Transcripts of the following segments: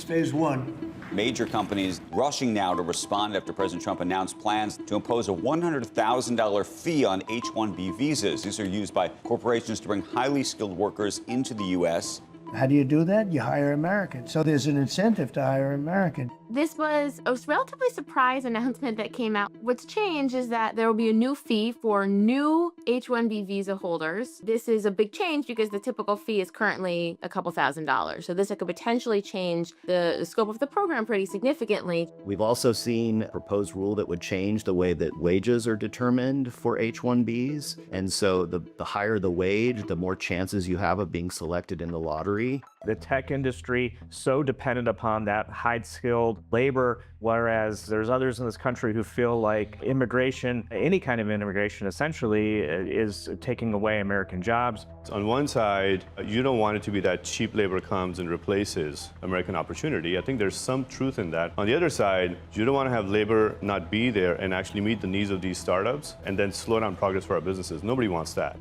It's phase one. Major companies rushing now to respond after President Trump announced plans to impose a $100,000 fee on H-1B visas. These are used by corporations to bring highly skilled workers into the U.S. How do you do that? You hire Americans. So there's an incentive to hire American. This was a relatively surprise announcement that came out. What's changed is that there will be a new fee for new H-1B visa holders. This is a big change because the typical fee is currently a couple $1,000s. So this could potentially change the scope of the program pretty significantly. We've also seen a proposed rule that would change the way that wages are determined for H-1Bs. And so the higher the wage, the more chances you have of being selected in the lottery. The tech industry so dependent upon that high-skilled labor, whereas there's others in this country who feel like immigration, any kind of immigration essentially, is taking away American jobs. On one side, you don't want it to be that cheap labor comes and replaces American opportunity. I think there's some truth in that. On the other side, you don't want to have labor not be there and actually meet the needs of these startups and then slow down progress for our businesses. Nobody wants that.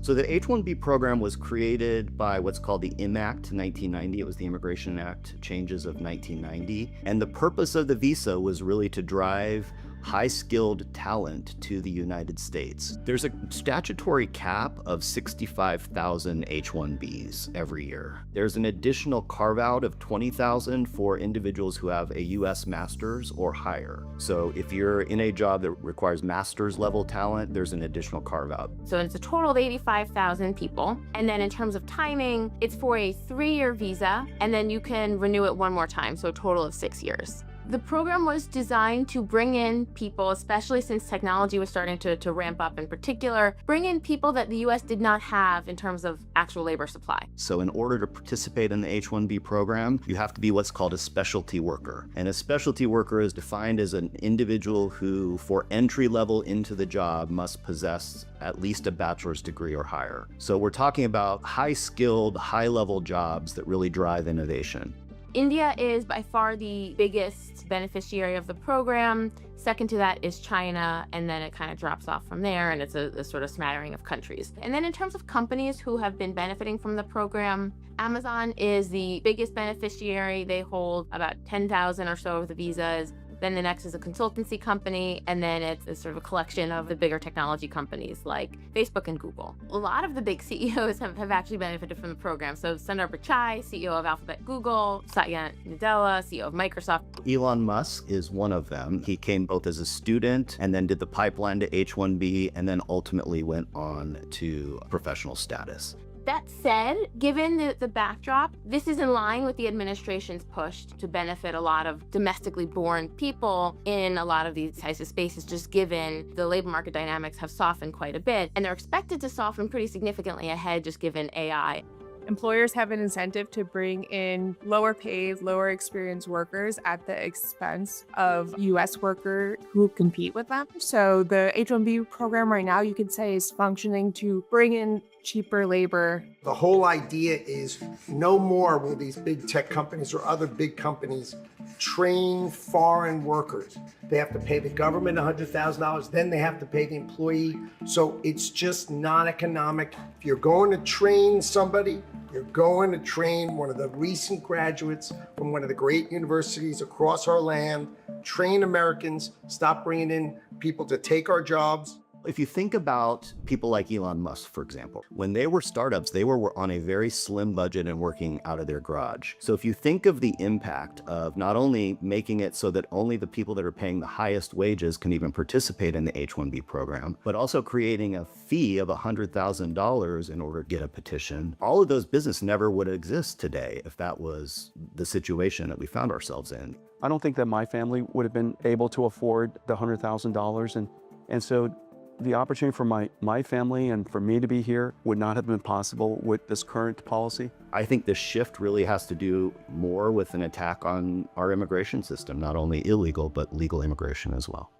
So the H-1B program was created by what's called the IM Act 1990. It was the Immigration Act changes of 1990. And the purpose of the visa was really to drive high-skilled talent to the United States. There's a statutory cap of 65,000 H-1Bs every year. There's an additional carve-out of 20,000 for individuals who have a U.S. master's or higher. So if you're in a job that requires master's level talent, there's an additional carve-out. So it's a total of 85,000 people. And then in terms of timing, it's for a 3-year visa, and then you can renew it one more time, so a total of 6 years. The program was designed to bring in people, especially since technology was starting to ramp up in particular, bring in people that the U.S. did not have in terms of actual labor supply. So in order to participate in the H-1B program, you have to be what's called a specialty worker. And a specialty worker is defined as an individual who, for entry level into the job, must possess at least a bachelor's degree or higher. So we're talking about high-skilled, high-level jobs that really drive innovation. India is by far the biggest beneficiary of the program. Second to that is China, and then it kind of drops off from there, and it's a sort of smattering of countries. And then in terms of companies who have been benefiting from the program, Amazon is the biggest beneficiary. They hold about 10,000 or so of the visas. Then the next is a consultancy company, and then it's sort of a collection of the bigger technology companies like Facebook and Google. A lot of the big CEOs have actually benefited from the program. So Sundar Pichai, CEO of Alphabet Google, Satya Nadella, CEO of Microsoft. Elon Musk is one of them. He came both as a student and then did the pipeline to H-1B and then ultimately went on to professional status. That said, given the backdrop, this is in line with the administration's push to benefit a lot of domestically born people in a lot of these types of spaces, just given the labor market dynamics have softened quite a bit, and they're expected to soften pretty significantly ahead just given AI. Employers have an incentive to bring in lower paid, lower experienced workers at the expense of U.S. workers who compete with them. So the H-1B program right now, you could say, is functioning to bring in cheaper labor. The whole idea is no more will these big tech companies or other big companies train foreign workers. They have to pay the government $100,000, then they have to pay the employee. So it's just not economic. If you're going to train somebody, you're going to train one of the recent graduates from one of the great universities across our land, train Americans, stop bringing in people to take our jobs. If you think about people like Elon Musk, for example, when they were startups, they were on a very slim budget and working out of their garage. So if you think of the impact of not only making it so that only the people that are paying the highest wages can even participate in the H-1B program, but also creating a fee of $100,000 in order to get a petition, all of those businesses never would exist today if that was the situation that we found ourselves in. I don't think that my family would have been able to afford the $100,000. And so the opportunity for my family and for me to be here would not have been possible with this current policy. I think the shift really has to do more with an attack on our immigration system, not only illegal, but legal immigration as well.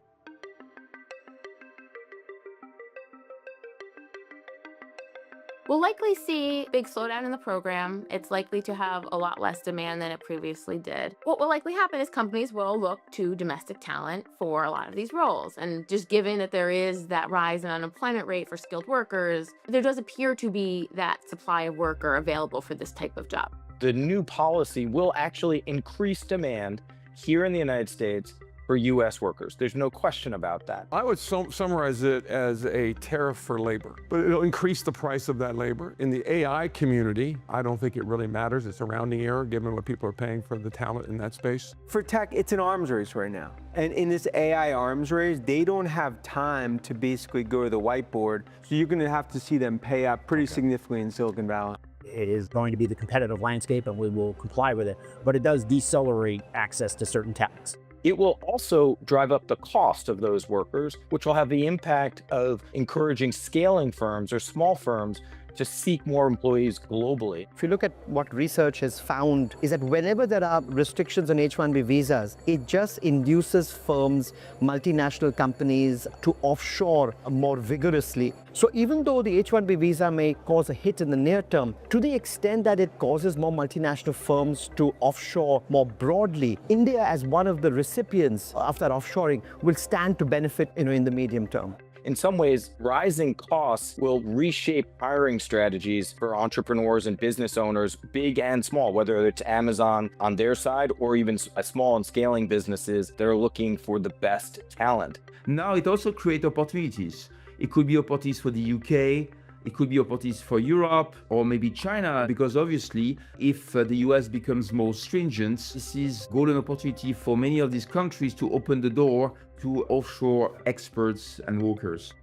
We'll likely see a big slowdown in the program. It's likely to have a lot less demand than it previously did. What will likely happen is companies will look to domestic talent for a lot of these roles. And just given that there is that rise in unemployment rate for skilled workers, there does appear to be that supply of worker available for this type of job. The new policy will actually increase demand here in the United States for U.S. workers. There's no question about that. I would summarize it as a tariff for labor, but it'll increase the price of that labor. In the AI community, I don't think it really matters. It's a rounding error given what people are paying for the talent in that space. For tech, it's an arms race right now. And in this AI arms race, they don't have time to basically go to the whiteboard. So you're gonna have to see them pay up pretty significantly in Silicon Valley. It is going to be the competitive landscape and we will comply with it, but it does decelerate access to certain techs. It will also drive up the cost of those workers, which will have the impact of encouraging scaling firms or small firms to seek more employees globally. If you look at what research has found is that whenever there are restrictions on H-1B visas, it just induces firms, multinational companies to offshore more vigorously. So even though the H-1B visa may cause a hit in the near term, to the extent that it causes more multinational firms to offshore more broadly, India as one of the recipients of that offshoring will stand to benefit in the medium term. In some ways, rising costs will reshape hiring strategies for entrepreneurs and business owners, big and small, whether it's Amazon on their side or even small and scaling businesses that are looking for the best talent. Now it also creates opportunities. It could be opportunities for the UK, it could be opportunities for Europe or maybe China, because obviously if the US becomes more stringent, this is golden opportunity for many of these countries to open the door to offshore experts and workers.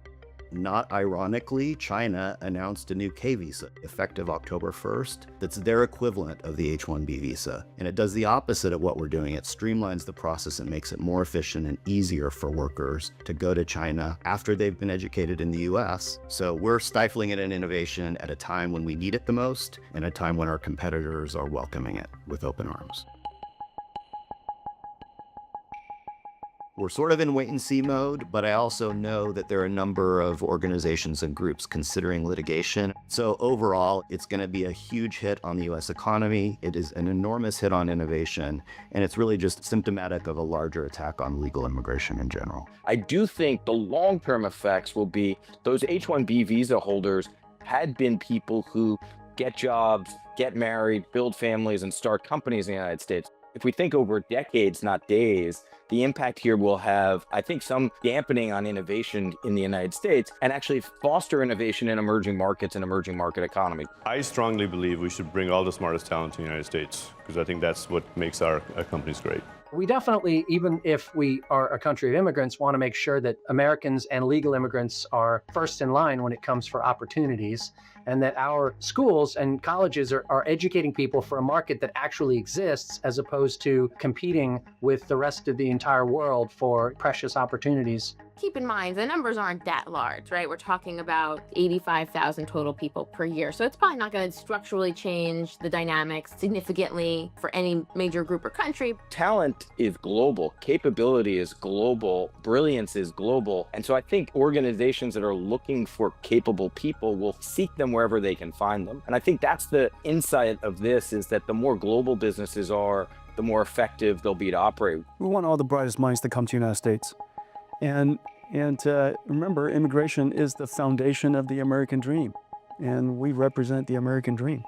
Not ironically, China announced a new K visa effective October 1st. That's their equivalent of the H-1B visa. And it does the opposite of what we're doing. It streamlines the process and makes it more efficient and easier for workers to go to China after they've been educated in the US. So we're stifling it in innovation at a time when we need it the most and a time when our competitors are welcoming it with open arms. We're sort of in wait-and-see mode, but I also know that there are a number of organizations and groups considering litigation. So overall, it's going to be a huge hit on the US economy. It is an enormous hit on innovation, and it's really just symptomatic of a larger attack on legal immigration in general. I do think the long-term effects will be those H-1B visa holders had been people who get jobs, get married, build families, and start companies in the United States. If we think over decades, not days, the impact here will have, I think, some dampening on innovation in the United States and actually foster innovation in emerging markets and emerging market economy. I strongly believe we should bring all the smartest talent to the United States because I think that's what makes our companies great. We definitely, even if we are a country of immigrants, want to make sure that Americans and legal immigrants are first in line when it comes for opportunities, and that our schools and colleges are educating people for a market that actually exists as opposed to competing with the rest of the entire world for precious opportunities. Keep in mind, the numbers aren't that large, right? We're talking about 85,000 total people per year. So it's probably not going to structurally change the dynamics significantly for any major group or country. Talent is global, capability is global, brilliance is global. And so I think organizations that are looking for capable people will seek them wherever they can find them. And I think that's the insight of this, is that the more global businesses are, the more effective they'll be to operate. We want all the brightest minds to come to the United States. And remember, immigration is the foundation of the American dream, and we represent the American dream.